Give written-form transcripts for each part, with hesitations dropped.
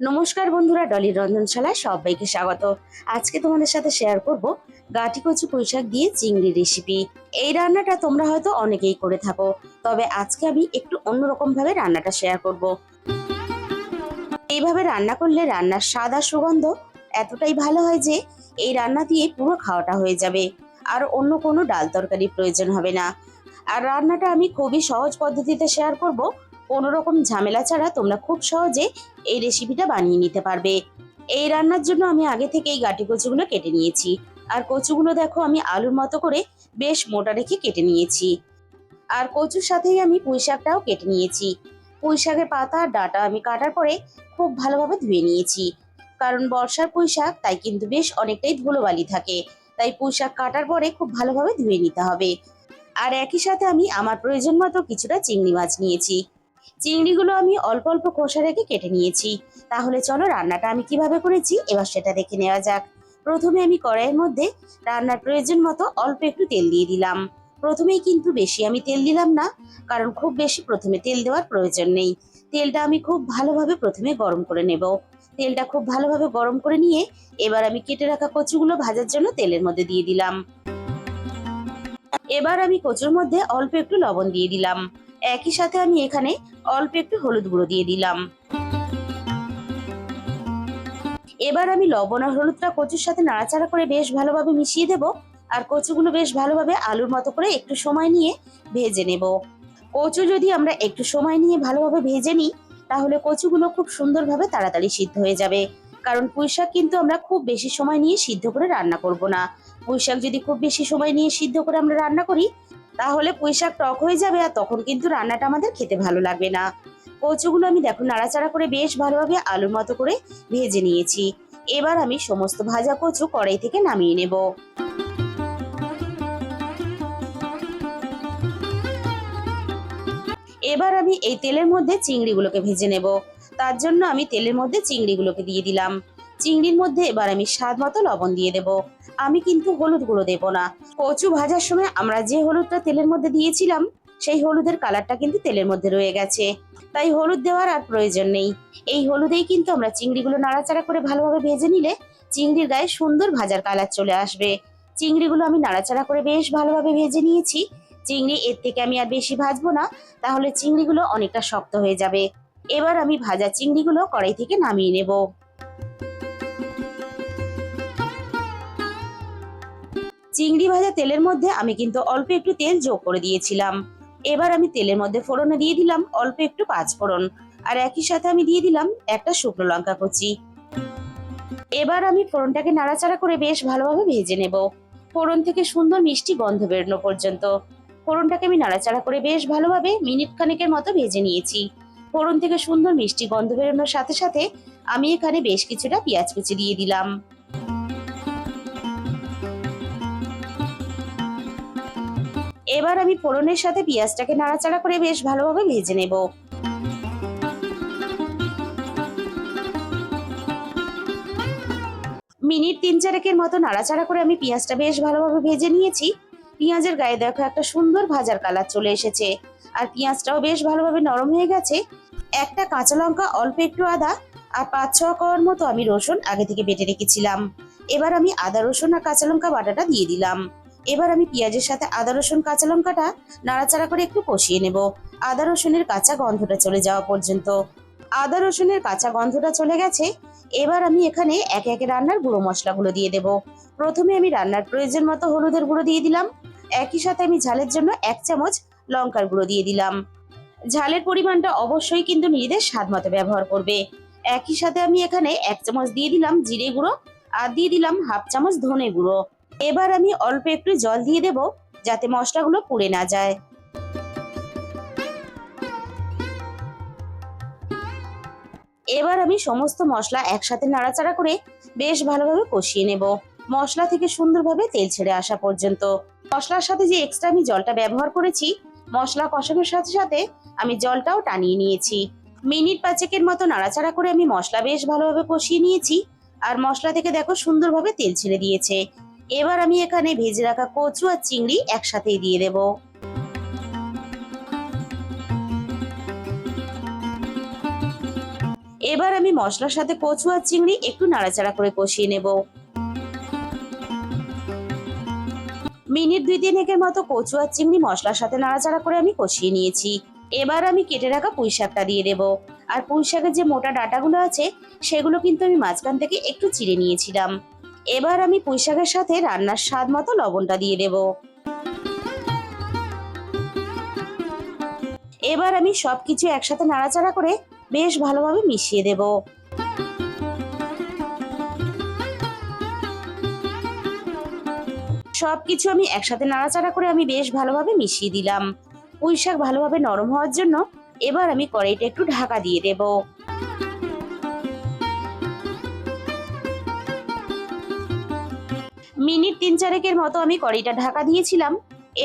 নমস্কার বন্ধুরা, ডলির রন্ধনশালায় সবাইকে স্বাগত। আজকে তোমাদের সাথে শেয়ার করব গাঁটি কচু পুঁইশাক দিয়ে চিংড়ি রেসিপি। এই রান্নাটা তোমরা হয়তো অনেকেই করে থাকো, তবে আজকে আমি একটু অন্যরকম ভাবে রান্নাটা শেয়ার করব। এইভাবে রান্না করলে রান্নার স্বাদ আর সুগন্ধ এতটাই ভালো হয় যে এই রান্না দিয়ে পুরো খাওয়াটা হয়ে যাবে, আর অন্য কোনো ডাল তরকারির প্রয়োজন হবে না। আর রান্নাটা আমি খুবই সহজ পদ্ধতিতে শেয়ার করব। কোনো রকম ঝামেলা ছাড়া তোমরা খুব সহজে এই রেসিপিটা বানিয়ে নিতে পারবে। এই রান্নার জন্য আমি আগে থেকেই গাঁটি কচুগুলো কেটে নিয়েছি, আর কচুগুলো দেখো আমি আলুর মতো করে বেশ মোটা রেখে কেটে নিয়েছি। আর কচুর সাথেই আমি পুঁইশাকটাও কেটে নিয়েছি। পুঁইশাকের পাতা আর ডাঁটা আমি কাটার পরে খুব ভালোভাবে ধুয়ে নিয়েছি, কারণ বর্ষার পুঁইশাক তাই কিন্তু বেশ অনেকটাই ধুলোবালি থাকে, তাই পুঁইশাক কাটার পরে খুব ভালোভাবে ধুয়ে নিতে হবে। আর একই সাথে আমি আমার প্রয়োজন মতো কিছুটা চিংড়ি মাছ নিয়েছি। চিংড়িগুলো আমি অল্প অল্প খোসা রেখে কেটে নিয়েছি। তাহলে চলো রান্নাটা আমি কিভাবে করেছি এবার সেটা দেখে নেওয়া যাক। প্রথমে আমি কড়াইয়ের মধ্যে রান্নার প্রয়োজন মতো অল্প একটু তেল দিয়ে দিলাম। প্রথমেই কিন্তু বেশি আমি তেল দিলাম না, কারণ খুব বেশি প্রথমে তেল দেওয়ার প্রয়োজন নেই। তেলটা আমি খুব ভালোভাবে প্রথমে গরম করে নেব। তেলটা খুব ভালোভাবে গরম করে নিয়ে এবার আমি কেটে রাখা কচুগুলো ভাজার জন্য তেলের মধ্যে দিয়ে দিলাম। এবার আমি কচুর মধ্যে অল্প একটু লবণ দিয়ে দিলাম। একই সাথে আমি এখানে অল্প একটু হলুদ গুঁড়ো দিয়ে দিলাম। এবার আমি লবণ আর হলুদটা কচুর সাথে নাড়াচাড়া করে বেশ ভালোভাবে মিশিয়ে দেব। আর কচুগুলো বেশ ভালোভাবে আলুর মতো করে একটু সময় নিয়ে ভেজে নেব। কচু যদি আমরা একটু সময় নিয়ে ভালোভাবে ভেজে নিই, তাহলে কচুগুলো খুব সুন্দরভাবে তাড়াতাড়ি সিদ্ধ হয়ে যাবে। কারণ পুঁইশাক কিন্তু আমরা খুব বেশি সময় নিয়ে সিদ্ধ করে রান্না করব না। পুঁইশাক যদি খুব বেশি সময় নিয়ে সিদ্ধ করে আমরা রান্না করি, তাহলে পুঁইশাক টক হয়ে যাবে, আর তখন কিন্তু রান্নাটা আমাদের খেতে ভালো লাগবে না। কচুগুলো আমি দেখো নাড়াচাড়া করে বেশ ভালোভাবে আলুর মতো করে ভেজে নিয়েছি। এবার আমি সমস্ত ভাজা কচু কড়াই থেকে নামিয়ে নেব। এবার আমি এই তেলের মধ্যে চিংড়িগুলোকে ভেজে নেব। তার জন্য আমি তেলের মধ্যে চিংড়িগুলোকে দিয়ে দিলাম। চিংড়ির মধ্যে এবার আমি স্বাদ মতো লবণ দিয়ে দেব। আমি কিন্তু হলুদ গুঁড়ো দেব না। কচু ভাজার সময় আমরা যে হলুদটা তেলের মধ্যে দিয়েছিলাম, সেই হলুদের কালারটা কিন্তু তেলের মধ্যে রয়ে গেছে, তাই হলুদ দেওয়ার আর প্রয়োজন নেই। এই হলুদেই কিন্তু আমরা চিংড়িগুলো নাড়াচাড়া করে ভালোভাবে ভেজে নিলে চিংড়ির গায়ে সুন্দর ভাজার কালার চলে আসবে। চিংড়িগুলো আমি নাড়াচাড়া করে বেশ ভালোভাবে ভেজে নিয়েছি। চিংড়ি এর থেকে আমি আর বেশি ভাজবো না, তাহলে চিংড়িগুলো অনেকটা শক্ত হয়ে যাবে। এবার আমি ভাজা চিংড়িগুলো কড়াই থেকে নামিয়ে নেব। চিংড়ি ভাজা তেলের মধ্যে আমি কিন্তু অল্প একটু তেল যোগ করে দিয়েছিলাম। এবার আমি তেলের মধ্যে ফোড়নে দিয়ে দিলাম অল্প একটু পাঁচফোড়ন, আর একই সাথে আমি দিয়ে দিলাম একটা শুকনো লঙ্কা কুচি। এবার আমি ফোড়নটাকে নাড়াচাড়া করে বেশ ভালোভাবে ভেজে নেব, ফোড়ন থেকে সুন্দর মিষ্টি গন্ধ বেরোনো পর্যন্ত। ফোড়নটাকে আমি নাড়াচাড়া করে বেশ ভালোভাবে মিনিট খানেকের মতো ভেজে নিয়েছি। ফোড়ন থেকে সুন্দর মিষ্টি গন্ধ বেরোনোর সাথে সাথে আমি এখানে বেশ কিছুটা পেঁয়াজ কুচি দিয়ে দিলাম। এবার আমি ফোড়নের সাথে পেঁয়াজটাকে নাড়াচাড়া করে বেশ ভালোভাবে ভেজে নেব। মিনিট তিন চারেকের মতো নাড়াচাড়া করে আমি পেঁয়াজটা বেশ ভালোভাবে ভেজে নিয়েছি। পেঁয়াজের গায়ে দেখো একটা সুন্দর ভাজার কালার চলে এসেছে, আর পেঁয়াজটাও বেশ ভালোভাবে নরম হয়ে গেছে। একটা কাঁচা লঙ্কা, অল্প একটু আদা, আর 5-6 কোয়ার মতো আমি রসুন আগে থেকে বেটে রেখেছিলাম। এবার আমি আদা রসুন আর কাঁচা লঙ্কা বাটাটা দিয়ে দিলাম। এবার আমি পেঁয়াজের সাথে আদা রসুন কাঁচা লঙ্কাটা নাড়াচাড়া করে একটু কষিয়ে নেব, আদা রসুনের কাঁচা গন্ধটা চলে যাওয়া পর্যন্ত। আদা রসুনের কাঁচা গন্ধটা চলে গেছে। এবার আমি এখানে একে একে রান্নার গুঁড়ো মশলাগুলো দিয়ে দেব। প্রথমে আমি রান্নার প্রয়োজন মতো হলুদের গুঁড়ো দিয়ে দিলাম। একই সাথে আমি ঝালের জন্য 1 চামচ লঙ্কার গুঁড়ো দিয়ে দিলাম। ঝালের পরিমাণটা অবশ্যই কিন্তু নিজেদের স্বাদ মতো ব্যবহার করবে। একই সাথে আমি এখানে 1 চামচ দিয়ে দিলাম জিরে গুঁড়ো, আর দিয়ে দিলাম হাফ চামচ ধনে গুঁড়ো। এবার আমি অল্প একটু জল দিয়ে দেব, যাতে মশলাগুলো পুড়ে না যায়। এবার আমি সমস্ত মশলা একসাথে নাড়াচাড়া করে বেশ ভালোভাবে কষিয়ে নেব, মশলা থেকে সুন্দরভাবে তেল ছেড়ে আসা পর্যন্ত। মশলার সাথে যে এক্সট্রা আমি জলটা ব্যবহার করেছি, মশলা কষানোর সাথে সাথে আমি জলটাও টানিয়ে নিয়েছি। মিনিট 5-এর মতো নাড়াচাড়া করে আমি মশলা বেশ ভালোভাবে কষিয়ে নিয়েছি, আর মশলা থেকে দেখো সুন্দরভাবে তেল ছেড়ে দিয়েছে। এবার আমি এখানে ভেজে রাখা কচু আর চিংড়ি একসাথেই দিয়ে দেবো। এবার আমি মশলার সাথে কচু আর চিংড়ি একটু নাড়াচাড়া করে কষিয়ে নেব। মিনিট 2-3 মতো কচু আর চিংড়ি মশলার সাথে নাড়াচাড়া করে আমি কষিয়ে নিয়েছি। এবার আমি কেটে রাখা পুঁই শাকটা দিয়ে দেব। আর পুঁই শাকের যে মোটা ডাঁটাগুলো আছে সেগুলো কিন্তু আমি মাঝখান থেকে একটু চিড়ে নিয়েছিলাম। এবার আমি পুঁই শাকের সাথে রান্নার স্বাদ মতো লবণটা দিয়ে দেব। এবার আমি সবকিছু একসাথে নাড়াচাড়া করে বেশ ভালোভাবে মিশিয়ে দেব। সবকিছু আমি একসাথে নাড়াচাড়া করে আমি বেশ ভালোভাবে মিশিয়ে দিলাম। পুঁই শাক ভালোভাবে নরম হওয়ার জন্য এবার আমি কড়াইটা একটু ঢাকা দিয়ে দেব। মিনিট 3-4 মতো আমি কড়াইটা ঢাকা দিয়েছিলাম।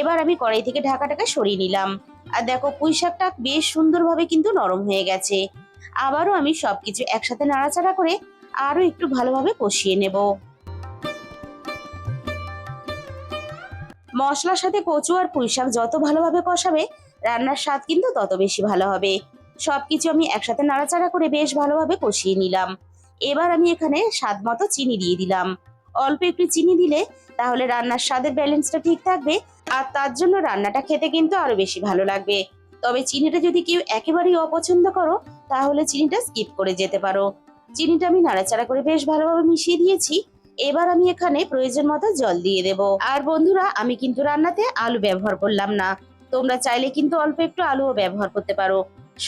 এবার আমি কড়াই থেকে ঢাকাটাকে সরিয়ে নিলাম। আর দেখো পুঁই শাকটা বেশ সুন্দরভাবে কিন্তু নরম হয়ে গেছে। আবারও আমি সবকিছু একসাথে নাড়াচাড়া করে আরো একটু ভালোভাবে কষিয়ে নেব। মশলার সাথে কচু আর পুঁই শাক যত ভালোভাবে কষাবে রান্নার স্বাদ কিন্তু তত বেশি ভালো হবে। সবকিছু আমি একসাথে নাড়াচাড়া করে বেশ ভালোভাবে কষিয়ে নিলাম। এবার আমি এখানে স্বাদ মতো চিনি দিয়ে দিলাম। অল্প একটু চিনি দিলে তাহলে রান্নার স্বাদের ব্যালেন্সটা ঠিক থাকবে, আর তার জন্য রান্নাটা খেতে কিন্তু আরো বেশি ভালো লাগবে। তবে চিনিটা যদি কেউ একেবারেই অপছন্দ করো তাহলে চিনিটা স্কিপ করে যেতে পারো। চিনিটা আমি নাড়াচাড়া করে বেশ ভালোভাবে মিশিয়ে দিয়েছি। এবার আমি এখানে প্রয়োজন মতো জল দিয়ে দেব। আর বন্ধুরা, আমি কিন্তু রান্নাতে আলু ব্যবহার করলাম না। তোমরা চাইলে কিন্তু অল্প একটু আলুও ব্যবহার করতে পারো।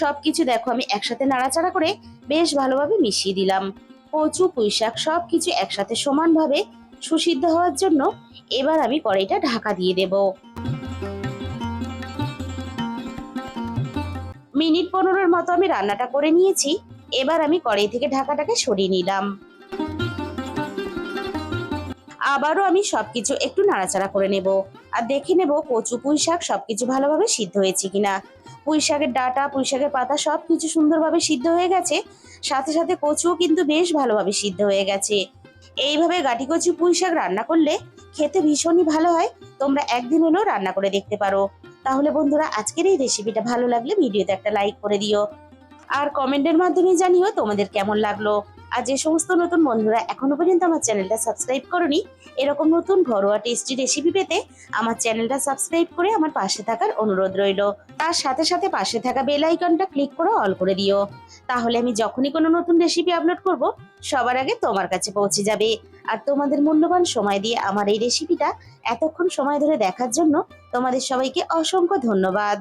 সবকিছু দেখো আমি একসাথে নাড়াচাড়া করে বেশ ভালোভাবে মিশিয়ে দিলাম। কচু পুঁই শাক সবকিছু একসাথে সমানভাবে সুসিদ্ধ হওয়ার জন্য এবার আমি কড়াইটা ঢাকা দিয়ে দেব। মিনিট 15 মতো আমি রান্নাটা করে নিয়েছি। এবার আমি কড়াই থেকে ঢাকাটাকে সরিয়ে নিলাম। আবারও আমি সবকিছু একটু নাড়াচাড়া করে নেব। আর দেখে নেব কচু পুঁই শাক সবকিছু ভালোভাবে সিদ্ধ হয়েছে কিনা। পুঁই শাকের ডাঁটা পুঁই শাকের পাতা সবকিছু সুন্দরভাবে সিদ্ধ হয়ে গেছে। সাথে সাথে কচুও কিন্তু বেশ ভালোভাবে সিদ্ধ হয়ে গেছে। এইভাবে গাটি কচু পুঁই শাক রান্না করলে খেতে ভীষণই ভালো হয়। তোমরা একদিন হলেও রান্না করে দেখতে পারো। তাহলে বন্ধুরা, আজকের এই রেসিপিটা ভালো লাগলে ভিডিওতে একটা লাইক করে দিও। আর কমেন্টের মাধ্যমে জানিও তোমাদের কেমন লাগলো। আর যে সমস্ত নতুন বন্ধুরা এখনো পর্যন্ত আমার চ্যানেলটা সাবস্ক্রাইব করনি, এরকম নতুন ঘরোয়া টেস্টি রেসিপি পেতে আমার চ্যানেলটা সাবস্ক্রাইব করে আমার পাশে থাকার অনুরোধ রইল। তার সাথে সাথে পাশে থাকা বেল আইকনটা ক্লিক করে অল করে দিও। তাহলে আমি যখনই কোনো নতুন রেসিপি আপলোড করব সবার আগে তোমার কাছে পৌঁছে যাবে। আর তোমাদের মূল্যবান সময় দিয়ে আমার এই রেসিপিটা এতক্ষণ সময় ধরে দেখার জন্য তোমাদের সবাইকে অসংখ্য ধন্যবাদ।